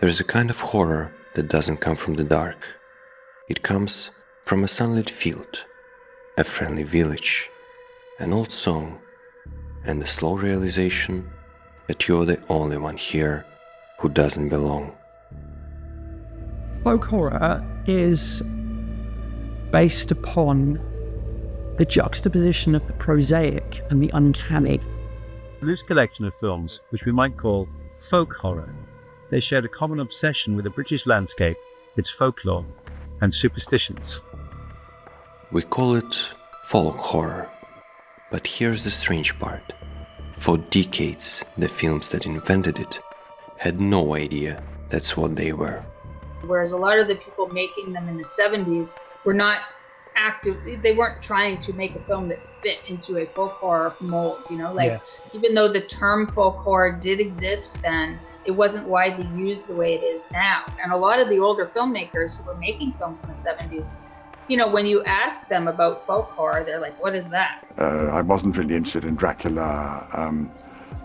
There's a kind of horror that doesn't come from the dark. It comes from a sunlit field, a friendly village, an old song, and the slow realization that you're the only one here who doesn't belong. Folk horror is based upon the juxtaposition of the prosaic and the uncanny. A loose collection of films which we might call folk horror. They shared a common obsession with the British landscape, its folklore and superstitions. We call it folk horror, but here's the strange part. For decades, the films that invented it had no idea that's what they were. Whereas a lot of the people making them in the 70s were not active, they weren't trying to make a film that fit into a folk horror mold, even though the term folk horror did exist then, it wasn't widely used the way it is now. And a lot of the older filmmakers who were making films in the 70s, when you ask them about folk horror, they're like, what is that? I wasn't really interested in Dracula,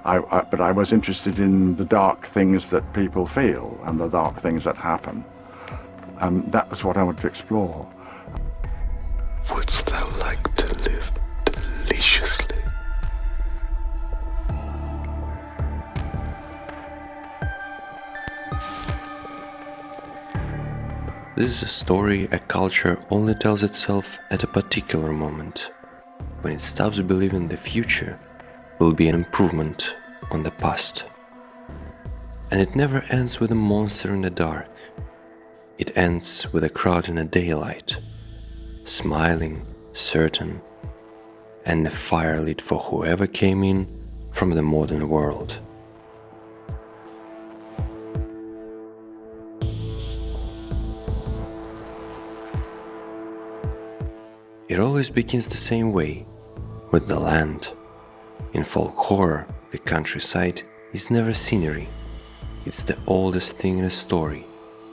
but I was interested in the dark things that people feel and the dark things that happen. And that was what I wanted to explore. Wouldst thou like to live deliciously? This is a story a culture only tells itself at a particular moment, when it stops believing the future will be an improvement on the past. And it never ends with a monster in the dark. It ends with a crowd in the daylight, smiling, certain, and the fire lit for whoever came in from the modern world. It always begins the same way, with the land. In folk horror, the countryside is never scenery. It's the oldest thing in a story,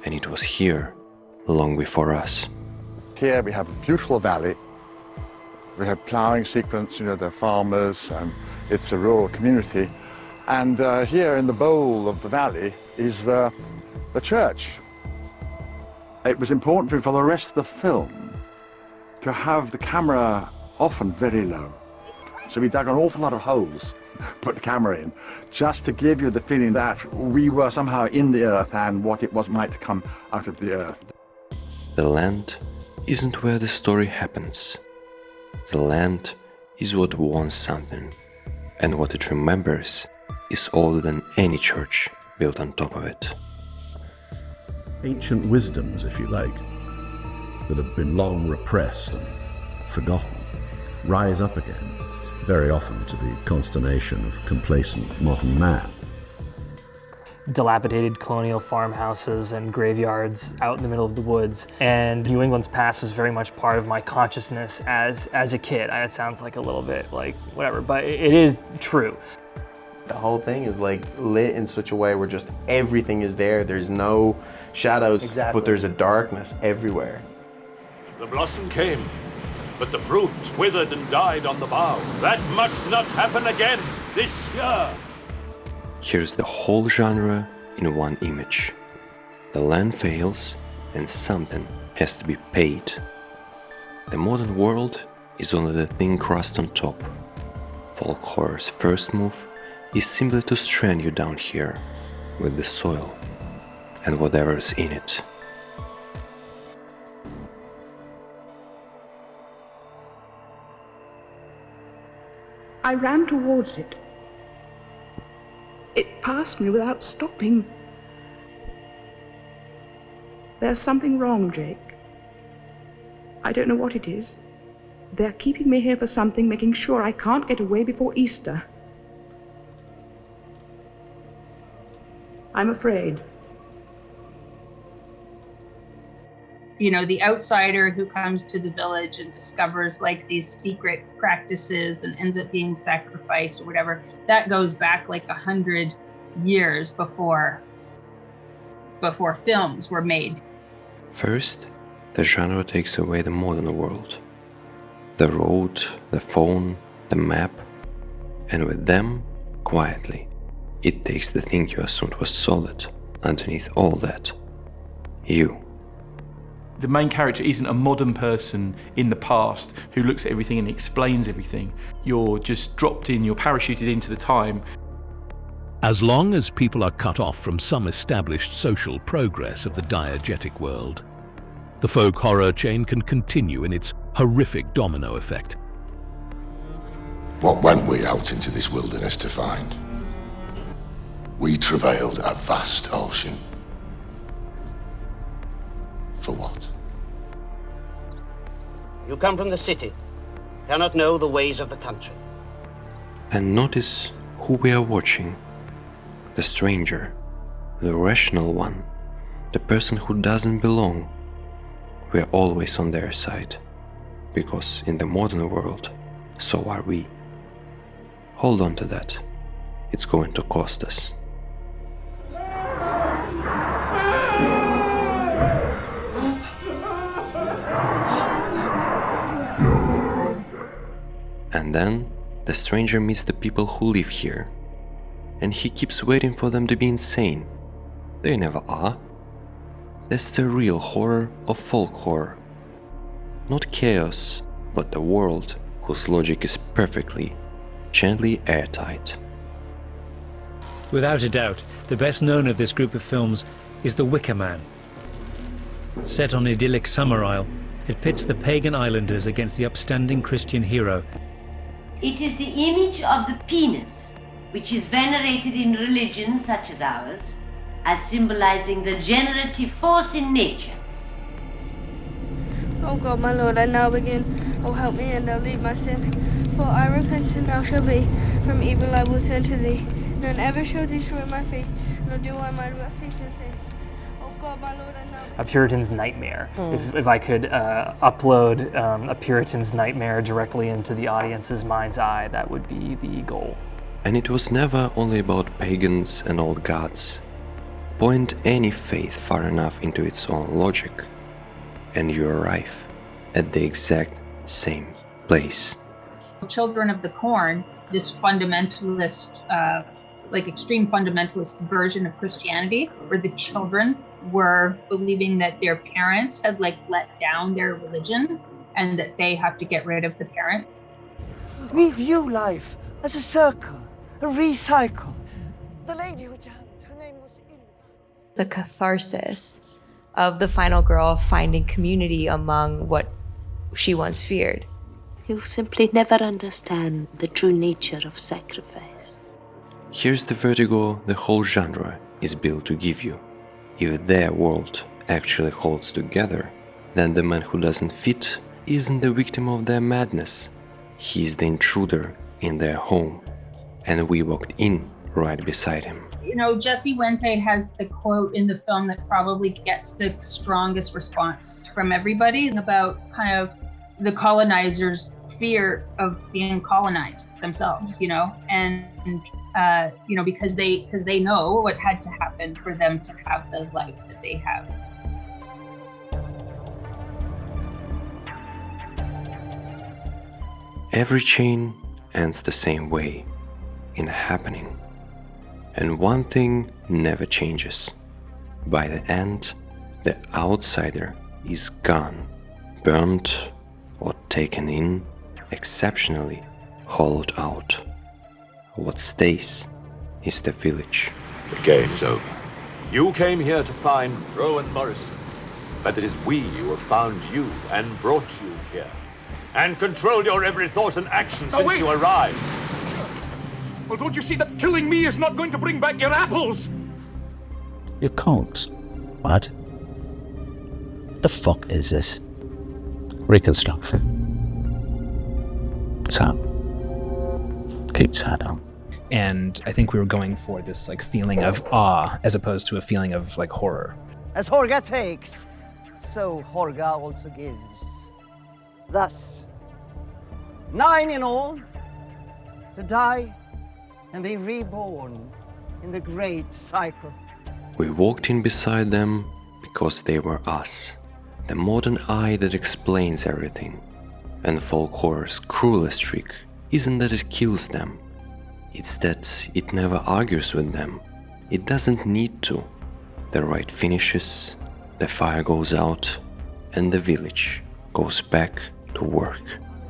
and it was here long before us. Here we have a beautiful valley. We have ploughing sequence, the farmers, and it's a rural community. And here in the bowl of the valley is the church. It was important for the rest of the film to have the camera often very low. So we dug an awful lot of holes, put the camera in, just to give you the feeling that we were somehow in the earth and what it was might come out of the earth. The land isn't where the story happens. The land is what wants something, and what it remembers is older than any church built on top of it. Ancient wisdoms, if you like, that have been long repressed and forgotten, rise up again, very often to the consternation of complacent modern man. Dilapidated colonial farmhouses and graveyards out in the middle of the woods. And New England's past was very much part of my consciousness as a kid. It sounds like a little bit like whatever, but it is true. The whole thing is lit in such a way where just everything is there. There's no shadows, but there's a darkness everywhere. The blossom came, but the fruit withered and died on the bough. That must not happen again this year. Here's the whole genre in one image. The land fails and something has to be paid. The modern world is only the thin crust on top. Folk horror's first move is simply to strand you down here with the soil and whatever's in it. I ran towards it. It passed me without stopping. There's something wrong, Jake. I don't know what it is. They're keeping me here for something, making sure I can't get away before Easter. I'm afraid. The outsider who comes to the village and discovers these secret practices and ends up being sacrificed or whatever, that goes back 100 years before films were made. First, the genre takes away the modern world. The road, the phone, the map, and with them, quietly, it takes the thing you assumed was solid, underneath all that? You. The main character isn't a modern person in the past who looks at everything and explains everything. You're just dropped in, you're parachuted into the time. As long as people are cut off from some established social progress of the diegetic world, the folk horror chain can continue in its horrific domino effect. What went we out into this wilderness to find? We travailed a vast ocean. For what? You come from the city, cannot know the ways of the country. And notice who we are watching. The stranger, the rational one, the person who doesn't belong. We are always on their side, because in the modern world, so are we. Hold on to that. It's going to cost us. And then the stranger meets the people who live here, and he keeps waiting for them to be insane. They never are. That's the real horror of folk horror. Not chaos, but the world whose logic is perfectly, gently airtight. Without a doubt, the best known of this group of films is The Wicker Man. Set on idyllic summer isle, it pits the pagan islanders against the upstanding Christian hero. It is the image of the penis, which is venerated in religions such as ours, as symbolizing the generative force in nature. O God, my Lord, I now begin. O help me, and now leave my sin. For I repent, and now shall be. From evil I will turn to thee. None ever shall destroy my faith, nor do I my will cease to say. O God, my Lord, I now... A Puritan's nightmare. If I could upload a Puritan's nightmare directly into the audience's mind's eye, that would be the goal. And it was never only about pagans and old gods. Point any faith far enough into its own logic, and you arrive at the exact same place. Children of the Corn, this fundamentalist, extreme fundamentalist version of Christianity, where the children were believing that their parents had let down their religion and that they have to get rid of the parent. We view life as a circle, a recycle. The lady who jumped, her name was the catharsis of the final girl finding community among what she once feared. You simply never understand the true nature of sacrifice. Here's the vertigo the whole genre is built to give you. If their world actually holds together, then the man who doesn't fit isn't the victim of their madness. He's the intruder in their home, and we walked in right beside him. You know, Jesse Wente has the quote in the film that probably gets the strongest response from everybody about kind of the colonizers' fear of being colonized themselves, because they know what had to happen for them to have the life that they have. Every chain ends the same way, in a happening. And one thing never changes. By the end, the outsider is gone, burnt or taken in, exceptionally hollowed out. What stays is the village. The game's over. You came here to find Rowan Morrison, but it is we who have found you and brought you here, and controlled your every thought and action since you arrived. Well, don't you see that killing me is not going to bring back your apples? You can't. What? The fuck is this? Reconstruction. So, keep his hat on. And I think we were going for this feeling of awe as opposed to a feeling of horror. As Horga takes, so Horga also gives. Thus, 9 in all, to die and be reborn in the great cycle. We walked in beside them because they were us, the modern eye that explains everything. And folk horror's cruelest trick isn't that it kills them, it's that it never argues with them. It doesn't need to. The rite finishes, the fire goes out, and the village goes back to work.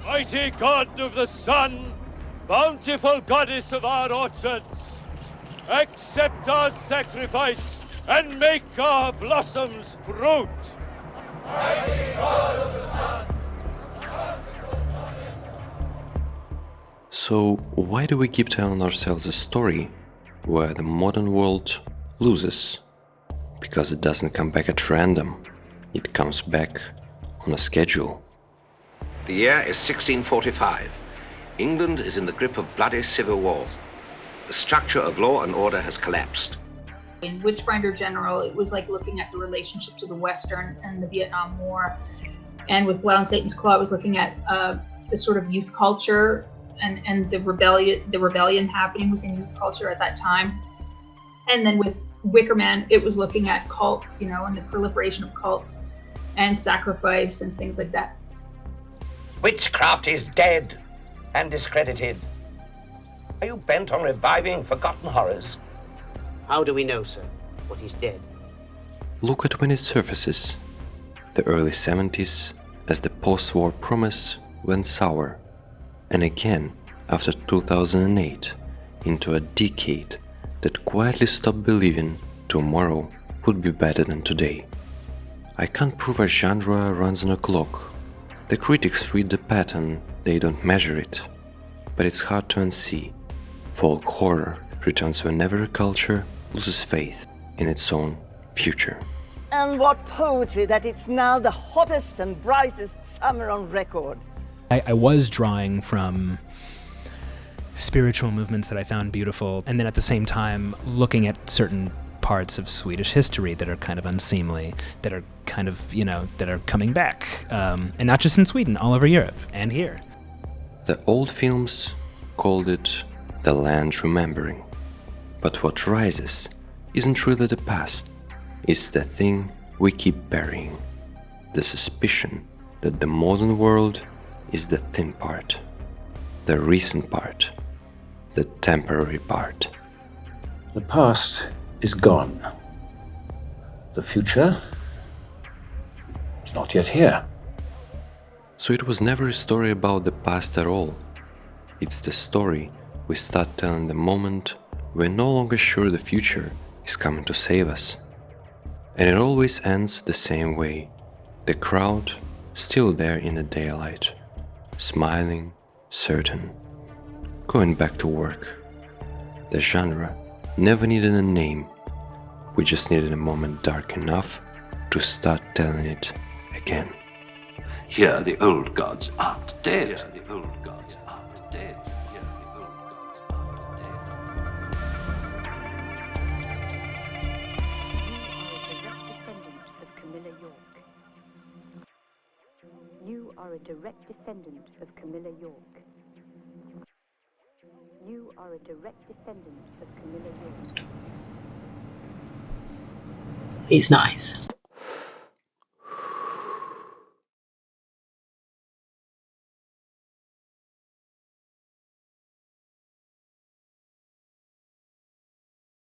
Mighty God of the sun, bountiful goddess of our orchards, accept our sacrifice and make our blossoms fruit. Mighty God of the sun. So why do we keep telling ourselves a story where the modern world loses? Because it doesn't come back at random. It comes back on a schedule. The year is 1645. England is in the grip of bloody civil war. The structure of law and order has collapsed. In Witchfinder General, it was like looking at the relationship to the Western and the Vietnam War. And with Blood on Satan's Claw, I was looking at the sort of youth culture and the rebellion happening within youth culture at that time. And then with Wicker Man, it was looking at cults, you know, and the proliferation of cults and sacrifice and things like that. Witchcraft is dead and discredited. Are you bent on reviving forgotten horrors? How do we know, sir, what is dead? Look at when it surfaces. The early 70s, as the post-war promise went sour. And again, after 2008, into a decade that quietly stopped believing tomorrow would be better than today. I can't prove a genre runs on a clock. The critics read the pattern, they don't measure it. But it's hard to unsee. Folk horror returns whenever a culture loses faith in its own future. And what poetry that it's now the hottest and brightest summer on record. I was drawing from spiritual movements that I found beautiful, and then at the same time looking at certain parts of Swedish history that are kind of unseemly, that are kind of, you know, that are coming back. And not just in Sweden, all over Europe and here. The old films called it the land remembering. But what rises isn't really the past, it's the thing we keep burying. The suspicion that the modern world is the thin part, the recent part, the temporary part. The past is gone. The future is not yet here. So it was never a story about the past at all. It's the story we start telling the moment we're no longer sure the future is coming to save us. And it always ends the same way. The crowd still there in the daylight, smiling, certain, going back to work. The genre never needed a name. We just needed a moment dark enough to start telling it again. Here the old gods aren't dead. Here the old gods aren't dead. Here the old gods aren't dead. You are a direct descendant of Camilla York. You are a direct descendant of Camilla York. He's nice.